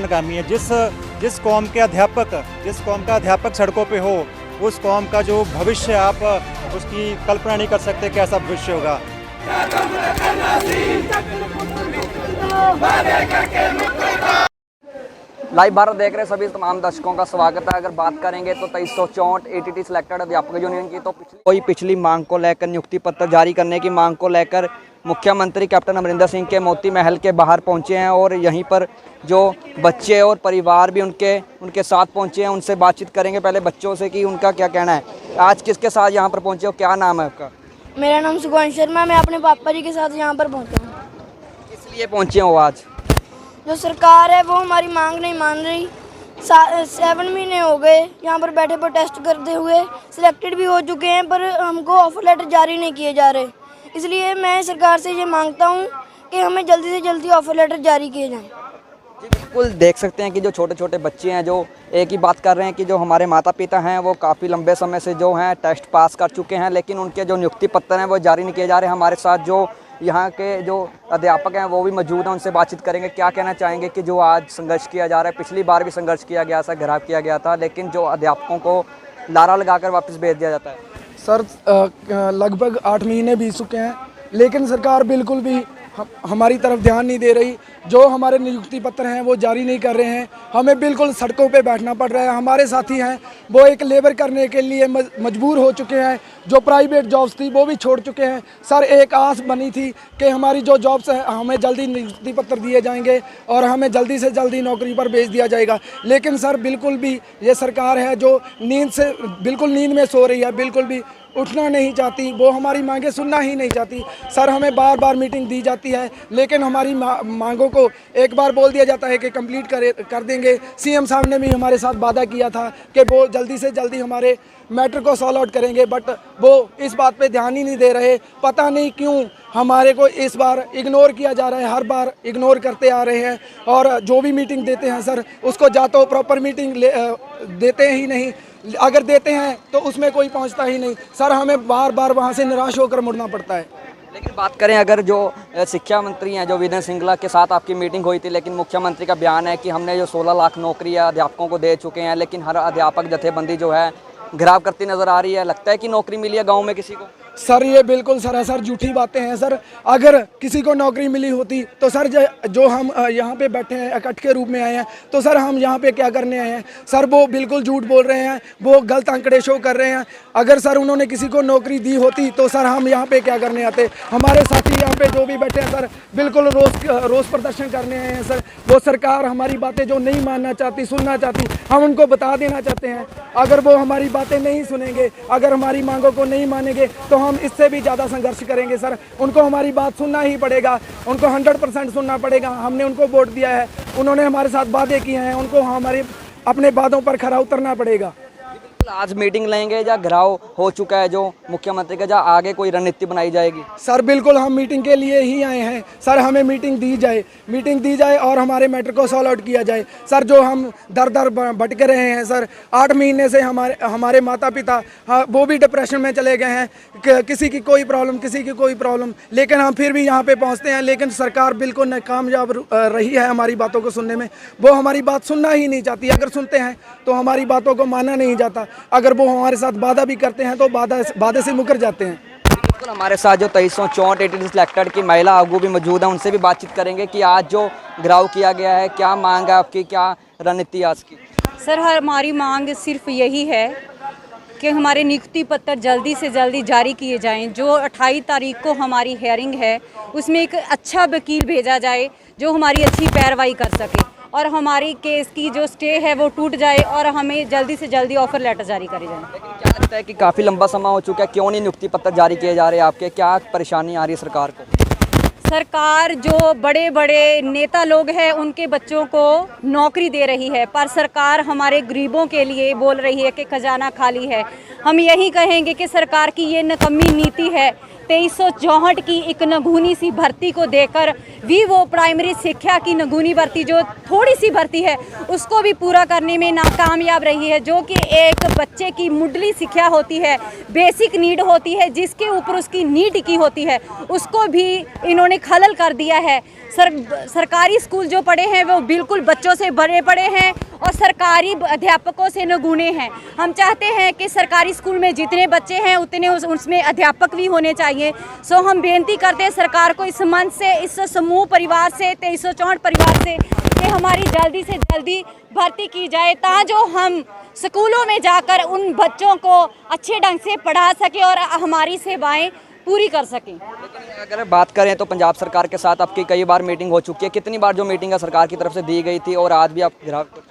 गामी है। जिस कौम के जिस कौम का अध्यापक सड़कों पे हो, उस कौम का जो भविष्य आप उसकी कल्पना नहीं कर सकते कैसा भविष्य होगा। लाइव भारत देख रहे सभी तमाम दर्शकों का स्वागत है। अगर बात करेंगे तो 2364 एटीटी सिलेक्टेड अध्यापक यूनियन की तो पिछली मांग को लेकर, नियुक्ति पत्र जारी करने की मांग को लेकर मुख्यमंत्री कैप्टन अमरिंदर सिंह के मोती महल के बाहर पहुंचे हैं और यहीं पर जो बच्चे और परिवार भी उनके साथ पहुंचे हैं, उनसे बातचीत करेंगे पहले बच्चों से कि उनका क्या कहना है। आज किसके साथ यहाँ पर पहुँचे हो, क्या नाम है आपका? मेरा नाम सुगंध शर्मा, मैं अपने पापा जी के साथ यहाँ पर पहुँचा हूँ। किस लिए पहुँचे हो आज? जो सरकार है वो हमारी मांग नहीं मान रही। 7 महीने हो गए यहाँ पर बैठे प्रोटेस्ट करते हुए, सिलेक्टेड भी हो चुके हैं पर हमको ऑफर लेटर जारी नहीं किए जा रहे। इसलिए मैं सरकार से ये मांगता हूँ कि हमें जल्दी से जल्दी ऑफर लेटर जारी किए जाएँ। जी बिल्कुल, देख सकते हैं कि जो छोटे छोटे बच्चे हैं जो एक ही बात कर रहे हैं कि जो हमारे माता पिता हैं वो काफ़ी लंबे समय से जो हैं टेस्ट पास कर चुके हैं, लेकिन उनके जो नियुक्ति पत्र हैं वो जारी नहीं किए जा रहे। हमारे साथ जो यहाँ के जो अध्यापक हैं वो भी मौजूद हैं, उनसे बातचीत करेंगे। क्या कहना चाहेंगे कि जो आज संघर्ष किया जा रहा है, पिछली बार भी संघर्ष किया गया था, घेराव किया गया था, लेकिन जो अध्यापकों को नारा लगाकर वापस भेज दिया जाता है। सर लगभग 8 महीने बीत चुके हैं, लेकिन सरकार बिल्कुल भी हमारी तरफ ध्यान नहीं दे रही। जो हमारे नियुक्ति पत्र हैं वो जारी नहीं कर रहे हैं। हमें बिल्कुल सड़कों पे बैठना पड़ रहा है। हमारे साथी हैं वो एक लेबर करने के लिए मजबूर हो चुके हैं। जो प्राइवेट जॉब्स थी वो भी छोड़ चुके हैं। सर एक आस बनी थी कि हमारी जो जॉब्स हैं हमें जल्दी नियुक्ति पत्र दिए जाएंगे और हमें जल्दी से जल्दी नौकरी पर भेज दिया जाएगा, लेकिन सर बिल्कुल भी ये सरकार है जो बिल्कुल नींद में सो रही है, बिल्कुल भी उठना नहीं चाहती। वो हमारी मांगें सुनना ही नहीं चाहती। सर हमें बार बार मीटिंग दी जाती है, लेकिन हमारी मांगों को एक बार बोल दिया जाता है कि कंप्लीट कर देंगे। सीएम साहब ने भी हमारे साथ वादा किया था कि वो जल्दी से जल्दी हमारे मैटर को सॉल्व आउट करेंगे, बट वो इस बात पे ध्यान ही नहीं दे रहे। पता नहीं क्यों हमारे को इस बार इग्नोर किया जा रहा है, हर बार इग्नोर करते आ रहे हैं। और जो भी मीटिंग देते हैं सर उसको या तो प्रॉपर मीटिंग देते ही नहीं, अगर देते हैं तो उसमें कोई पहुंचता ही नहीं। सर हमें बार बार वहां से निराश होकर मुड़ना पड़ता है। लेकिन बात करें अगर जो शिक्षा मंत्री हैं जो विनय सिंगला के साथ आपकी मीटिंग हुई थी, लेकिन मुख्यमंत्री का बयान है कि हमने जो 16 लाख नौकरियां अध्यापकों को दे चुके हैं, लेकिन हर अध्यापक जथेबंदी जो है घेराव करती नज़र आ रही है। लगता है कि नौकरी मिली है गाँव में किसी को? सर ये बिल्कुल सरासर झूठी बातें हैं। सर अगर किसी को नौकरी मिली होती तो सर जो हम यहाँ पे बैठे हैं इकट्ठ के रूप में आए हैं, तो सर हम यहाँ पे क्या करने आए हैं? सर वो बिल्कुल झूठ बोल रहे हैं, वो गलत आंकड़े शो कर रहे हैं। अगर सर उन्होंने किसी को नौकरी दी होती तो सर हम यहाँ पे क्या करने आते? हमारे साथी यहाँ पे जो भी बैठे हैं सर बिल्कुल रोज़ प्रदर्शन करने आए हैं। सर वो सरकार हमारी बातें जो नहीं मानना चाहती, सुनना चाहती, हम उनको बता देना चाहते हैं। अगर वो हमारी बातें नहीं सुनेंगे, अगर हमारी मांगों को नहीं मानेंगे तो हम इससे भी ज़्यादा संघर्ष करेंगे। सर उनको हमारी बात सुनना ही पड़ेगा, उनको 100% सुनना पड़ेगा। हमने उनको वोट दिया है, उन्होंने हमारे साथ वादे किए हैं, उनको हमारे अपने वादों पर खरा उतरना पड़ेगा। आज मीटिंग लेंगे या घेराव हो चुका है जो मुख्यमंत्री का, या आगे कोई रणनीति बनाई जाएगी? सर बिल्कुल हम मीटिंग के लिए ही आए हैं। सर हमें मीटिंग दी जाए और हमारे मैटर को सॉल्व आउट किया जाए। सर जो हम दर दर भटके रहे हैं सर, 8 महीने से हमारे माता पिता वो भी डिप्रेशन में चले गए हैं। किसी की कोई प्रॉब्लम, लेकिन हम फिर भी यहाँ पे पहुँचते हैं, लेकिन सरकार बिल्कुल नाकामयाब रही है हमारी बातों को सुनने में। वो हमारी बात सुनना ही नहीं चाहती। अगर सुनते हैं तो हमारी बातों को माना नहीं जाता। अगर वो हमारे साथ वादा भी करते हैं तो वादे से मुकर जाते हैं। बिल्कुल, हमारे साथ जो 2364 एटीटी सिलेक्टेड की महिला आगू भी मौजूद है, उनसे भी बातचीत करेंगे कि आज जो घेराव किया गया है, क्या मांग है आपकी, क्या रणनीति आज की? सर हमारी मांग सिर्फ यही है कि हमारे नियुक्ति पत्र जल्दी से जल्दी जारी किए जाएं। जो 28 तारीख को हमारी हेयरिंग है उसमें एक अच्छा वकील भेजा जाए जो हमारी अच्छी पैरवाई कर सके और हमारी केस की जो स्टे है वो टूट जाए और हमें जल्दी से जल्दी ऑफर लेटर जारी करे जाए। लेकिन क्या लगता है कि काफ़ी लंबा समय हो चुका है, क्यों नहीं नियुक्ति पत्र जारी किए जा रहे हैं आपके? क्या परेशानी आ रही है सरकार को? सरकार जो बड़े बड़े नेता लोग हैं उनके बच्चों को नौकरी दे रही है, पर सरकार हमारे गरीबों के लिए बोल रही है कि खजाना खाली है। हम यही कहेंगे कि सरकार की ये निकम्मी नीति है 2364 की एक नगूनी सी भर्ती को देकर भी वो प्राइमरी शिक्षा की नगूनी भर्ती जो थोड़ी सी भर्ती है उसको भी पूरा करने में नाकामयाब रही है, जो कि एक बच्चे की मुढ़ली शिक्षा होती है, बेसिक नीड होती है, जिसके ऊपर उसकी नीड टिकी होती है, उसको भी इन्होंने खलल कर दिया है। सरकारी स्कूल जो पढ़े हैं वो बिल्कुल बच्चों से भरे पड़े हैं और सरकारी अध्यापकों से नगूने हैं। हम चाहते हैं कि सरकारी स्कूल में जितने बच्चे हैं उतने उसमें अध्यापक भी होने चाहिए। सो हम बेनती करते हैं सरकार को इस मंच से, इस समूह परिवार से, 2364 परिवार से, कि हमारी जल्दी से जल्दी भर्ती की जाए ताकि हम स्कूलों में जाकर उन बच्चों को अच्छे ढंग से पढ़ा सकें और हमारी सेवाएं पूरी कर सकें। लेकिन अगर बात करें तो पंजाब सरकार के साथ आपकी कई बार मीटिंग हो चुकी है, कितनी बार जो मीटिंग है सरकार की तरफ से दी गई थी और आज भी आप ग्राहक?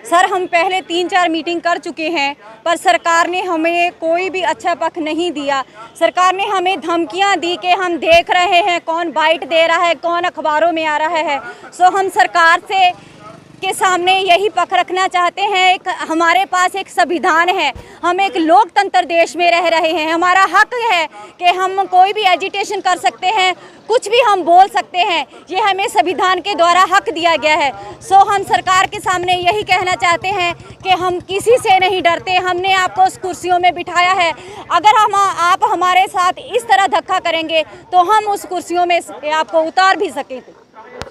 सर, हम पहले 3-4 मीटिंग कर चुके हैं पर सरकार ने हमें कोई भी अच्छा पक्ष नहीं दिया। सरकार ने हमें धमकियां दी कि हम देख रहे हैं कौन बाइट दे रहा है, कौन अखबारों में आ रहा है। सो हम सरकार से के सामने यही पक्ष रखना चाहते हैं, एक हमारे पास एक संविधान है, हम एक लोकतंत्र देश में रह रहे हैं, हमारा हक है कि हम कोई भी एजिटेशन कर सकते हैं, कुछ भी हम बोल सकते हैं, ये हमें संविधान के द्वारा हक दिया गया है। सो हम सरकार के सामने यही कहना चाहते हैं कि हम किसी से नहीं डरते, हमने आपको उस कुर्सियों में बिठाया है, अगर आप हमारे साथ इस तरह धक्का करेंगे तो हम उस कुर्सियों में आपको उतार भी सकें।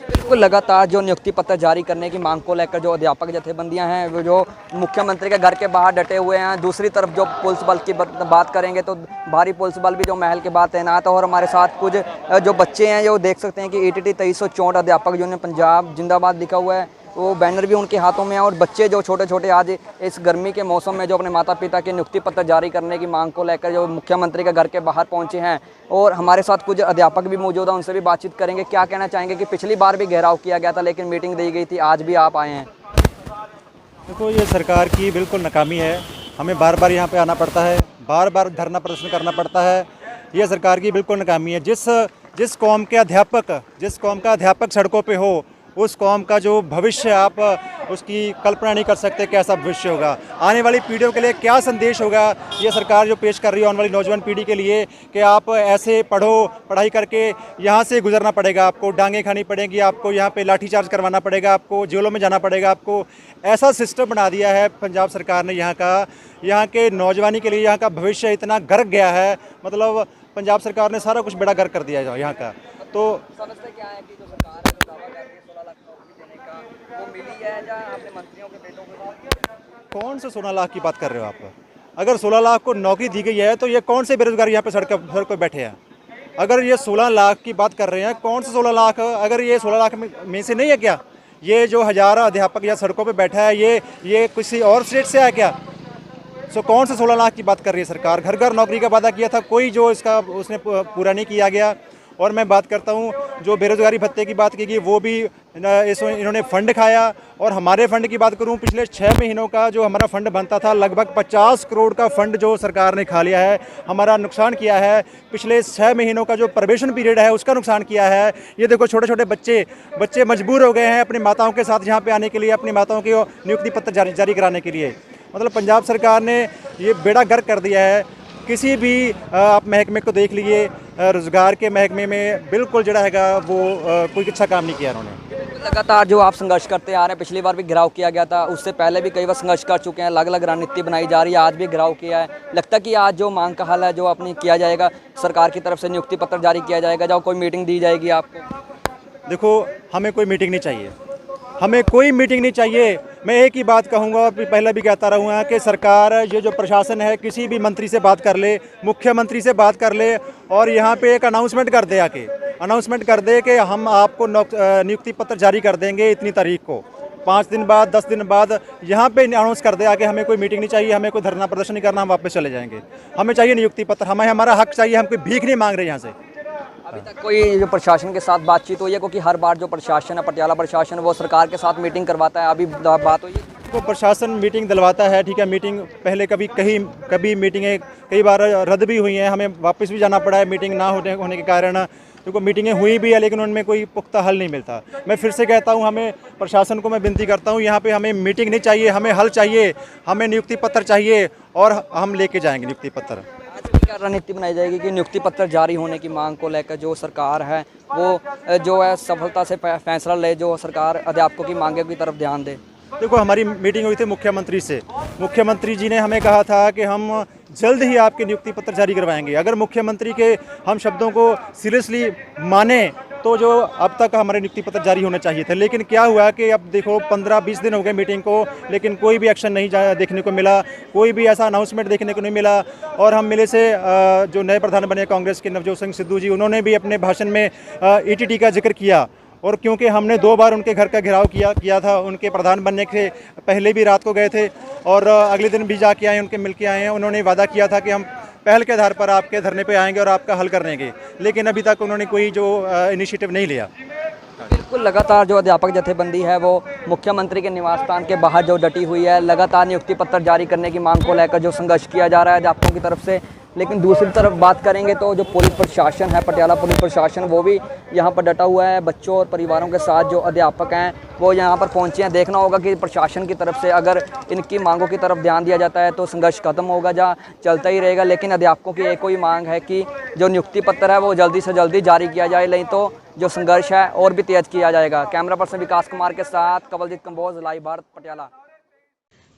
बिल्कुल, लगातार जो नियुक्ति पत्र जारी करने की मांग को लेकर जो अध्यापक जथेबंदियां हैं वो जो मुख्यमंत्री के घर के बाहर डटे हुए हैं। दूसरी तरफ जो पुलिस बल की बात करेंगे तो भारी पुलिस बल भी जो महल के बाहर तैनात है और हमारे साथ कुछ जो बच्चे हैं जो देख सकते हैं कि ETT 2364 अध्यापक यूनियन पंजाब जिंदाबाद लिखा हुआ है, वो बैनर भी उनके हाथों में है और बच्चे जो छोटे छोटे आज इस गर्मी के मौसम में जो अपने माता पिता के नियुक्ति पत्र जारी करने की मांग को लेकर जो मुख्यमंत्री के घर के बाहर पहुंचे हैं। और हमारे साथ कुछ अध्यापक भी मौजूद हैं, उनसे भी बातचीत करेंगे। क्या कहना चाहेंगे कि पिछली बार भी घेराव किया गया था लेकिन मीटिंग दी गई थी, आज भी आप आए हैं? देखो, ये सरकार की बिल्कुल नाकामी है, हमें बार बार यहाँ पे आना पड़ता है, बार बार धरना प्रदर्शन करना पड़ता है। ये सरकार की बिल्कुल नाकामी है। जिस कौम का अध्यापक सड़कों पे हो, उस कौम का जो भविष्य आप उसकी कल्पना नहीं कर सकते कैसा भविष्य होगा। आने वाली पीढ़ियों के लिए क्या संदेश होगा ये सरकार जो पेश कर रही है आने वाली नौजवान पीढ़ी के लिए, कि आप ऐसे पढ़ाई करके यहाँ से गुजरना पड़ेगा, आपको डांगे खानी पड़ेंगी, आपको यहाँ पे लाठीचार्ज करवाना पड़ेगा, आपको जेलों में जाना पड़ेगा, आपको ऐसा सिस्टम बना दिया है पंजाब सरकार ने। यहाँ के नौजवानी के लिए यहाँ का भविष्य इतना गर्क गया है, मतलब पंजाब सरकार ने सारा कुछ बेड़ा गर्क कर दिया है यहाँ का। तो समझते क्या है कि जो सरकार है जो दावा कर रही है 16 लाख नौकरी देने का, वो मिली है या अपने मंत्रियों के बेटों को? कौन से 16 लाख की बात कर रहे हो आप? अगर 16 लाख को नौकरी दी गई है तो ये कौन से बेरोजगार यहाँ पे सड़क पर बैठे हैं? अगर ये 16 लाख की बात कर रहे हैं, कौन से 16 लाख? अगर ये 16 लाख में से नहीं है क्या? ये जो 1000 अध्यापक यहाँ सड़कों पर बैठा है ये किसी और स्टेट से आया क्या? कौन से 16 लाख की बात कर रही है सरकार? घर घर नौकरी का वादा किया था, कोई जो उसने पूरा नहीं किया गया। और मैं बात करता हूँ जो बेरोजगारी भत्ते की बात की गई, वो भी इन्होंने फ़ंड खाया। और हमारे फ़ंड की बात करूँ, पिछले 6 महीनों का जो हमारा फ़ंड बनता था, लगभग 50 करोड़ का फ़ंड जो सरकार ने खा लिया है, हमारा नुकसान किया है। पिछले 6 महीनों का जो प्रोबेशन पीरियड है उसका नुकसान किया है। ये देखो, छोटे छोटे बच्चे मजबूर हो गए हैं अपनी माताओं के साथ यहाँ पे आने के लिए, अपनी माताओं की नियुक्ति पत्र जारी कराने के लिए। मतलब पंजाब सरकार ने ये बेड़ा गर्क कर दिया है। किसी भी आप महकमे को देख लीजिए, रोजगार के महकमे में बिल्कुल जड़ा हैगा वो कोई अच्छा काम नहीं किया उन्होंने। लगातार जो आप संघर्ष करते आ रहे हैं, पिछली बार भी घेराव किया गया था, उससे पहले भी कई बार संघर्ष कर चुके हैं, अलग अलग रणनीति बनाई जा रही है, आज भी घेराव किया है। लगता है कि आज जो मांग का हल है जो अपनी किया जाएगा, सरकार की तरफ से नियुक्ति पत्र जारी किया जाएगा, जब कोई मीटिंग दी जाएगी आपको? देखो, हमें कोई मीटिंग नहीं चाहिए, हमें कोई मीटिंग नहीं चाहिए। मैं एक ही बात कहूँगा, पहले भी कहता रहूँगा कि सरकार, ये जो प्रशासन है, किसी भी मंत्री से बात कर ले, मुख्यमंत्री से बात कर ले और यहाँ पे एक अनाउंसमेंट कर दे, आके अनाउंसमेंट कर दे कि हम आपको नियुक्ति पत्र जारी कर देंगे इतनी तारीख को। 5 दिन बाद, 10 दिन बाद यहाँ पे अनाउंस कर दे आके, हमें कोई मीटिंग नहीं चाहिए, हमें कोई धरना प्रदर्शन नहीं करना, हम वापस चले जाएंगे। हमें चाहिए नियुक्ति पत्र, हमें हमारा हक चाहिए, हम कोई भीख नहीं मांग रहे यहाँ से। अभी तक कोई जो प्रशासन के साथ बातचीत हुई है? क्योंकि हर बार जो प्रशासन है, पटियाला प्रशासन, वो सरकार के साथ मीटिंग करवाता है, अभी बात हुई है? तो प्रशासन मीटिंग दिलवाता है, ठीक है, मीटिंग पहले कभी मीटिंगें कई बार रद्द भी हुई हैं, हमें वापस भी जाना पड़ा है मीटिंग ना होने के कारण। देखो, मीटिंगें हुई भी है लेकिन उनमें कोई पुख्ता हल नहीं मिलता। मैं फिर से कहता हूँ, हमें प्रशासन को मैं विनती करता हूँ, यहाँ पे हमें मीटिंग नहीं चाहिए, हमें हल चाहिए, हमें नियुक्ति पत्र चाहिए और हम लेके जाएंगे नियुक्ति पत्र। क्या रणनीति बनाई जाएगी कि नियुक्ति पत्र जारी होने की मांग को लेकर जो सरकार है वो जो है सफलता से फैसला ले, जो सरकार अध्यापकों की मांगों की तरफ ध्यान दे? देखो, हमारी मीटिंग हुई थी मुख्यमंत्री से। मुख्यमंत्री जी ने हमें कहा था कि हम जल्द ही आपके नियुक्ति पत्र जारी करवाएंगे। अगर मुख्यमंत्री के हम शब्दों को सीरियसली माने तो जो अब तक हमारे नियुक्ति पत्र जारी होने चाहिए थे। लेकिन क्या हुआ कि अब देखो 15-20 दिन हो गए मीटिंग को, लेकिन कोई भी एक्शन नहीं देखने को मिला, कोई भी ऐसा अनाउंसमेंट देखने को नहीं मिला। और हम मिले से जो नए प्रधान बने कांग्रेस के नवजोत सिंह सिद्धू जी, उन्होंने भी अपने भाषण में ईटीटी का जिक्र किया। और क्योंकि हमने 2 बार उनके घर का घेराव किया था, उनके प्रधान बनने के पहले भी रात को गए थे और अगले दिन भी जाके आए, उनके मिल के आए हैं। उन्होंने वादा किया था कि हम पहल के आधार पर आपके धरने पे आएंगे और आपका हल करेंगे, लेकिन अभी तक उन्होंने कोई जो इनिशिएटिव नहीं लिया। बिल्कुल, लगातार जो अध्यापक जथेबंदी है वो मुख्यमंत्री के निवास स्थान के बाहर जो डटी हुई है, लगातार नियुक्ति पत्र जारी करने की मांग को लेकर जो संघर्ष किया जा रहा है अध्यापकों की तरफ से। लेकिन दूसरी तरफ बात करेंगे तो जो पुलिस प्रशासन है, पटियाला पुलिस प्रशासन, वो भी यहाँ पर डटा हुआ है। बच्चों और परिवारों के साथ जो अध्यापक हैं वो यहाँ पर पहुँचे हैं। देखना होगा कि प्रशासन की तरफ से अगर इनकी मांगों की तरफ ध्यान दिया जाता है तो संघर्ष खत्म होगा या चलता ही रहेगा। लेकिन अध्यापकों की एक ही मांग है कि जो नियुक्ति पत्र है वो जल्दी से जल्दी जारी किया जाए, नहीं तो जो संघर्ष है और भी तेज किया जाएगा। कैमरा पर्सन विकास कुमार के साथ कवलजीत कंबोज, लाइव भारत, पटियाला।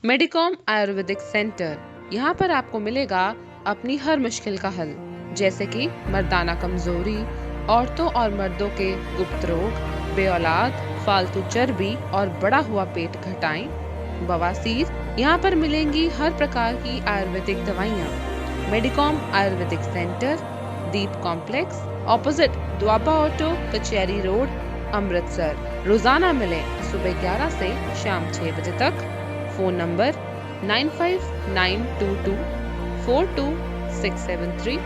मेडिकॉम आयुर्वेदिक सेंटर, यहाँ पर आपको मिलेगा अपनी हर मुश्किल का हल, जैसे कि मर्दाना कमजोरी, औरतों और मर्दों के गुप्त रोग, बेऔलाद, फालतू चर्बी और बढ़ा हुआ पेट घटाएं, बवासीर। यहाँ पर मिलेंगी हर प्रकार की आयुर्वेदिक दवाइयाँ। मेडिकॉम आयुर्वेदिक सेंटर, दीप कॉम्प्लेक्स, ऑपोजिट द्वाबा ऑटो, कचहरी रोड, अमृतसर। रोजाना मिलें सुबह 11 से शाम 6 बजे तक। Phone number 9592242673।